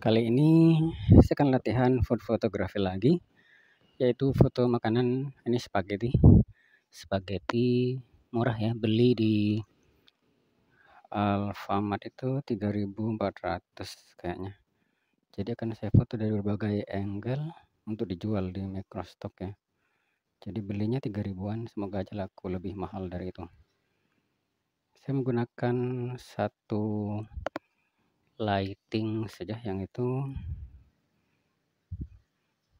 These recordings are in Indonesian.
Kali ini saya akan latihan food photography lagi, yaitu foto makanan. Ini spaghetti murah ya, beli di Alfamart itu 3.400 kayaknya. Jadi akan saya foto dari berbagai angle untuk dijual di Microstock ya. Jadi belinya 3.000-an, semoga aja laku lebih mahal dari itu. Saya menggunakan satu lighting saja yang itu.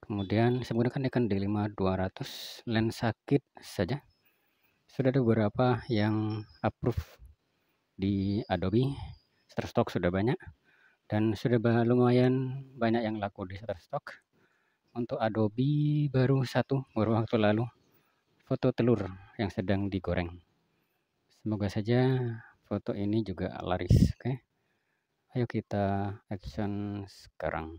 Kemudian saya menggunakan Nikon D5-200 lensa kit saja. Sudah ada beberapa yang approve di Adobe, Shutterstock sudah banyak, dan sudah lumayan banyak yang laku di Shutterstock. Untuk Adobe baru waktu lalu, foto telur yang sedang digoreng. Semoga saja foto ini juga laris. Oke, ayo kita action sekarang.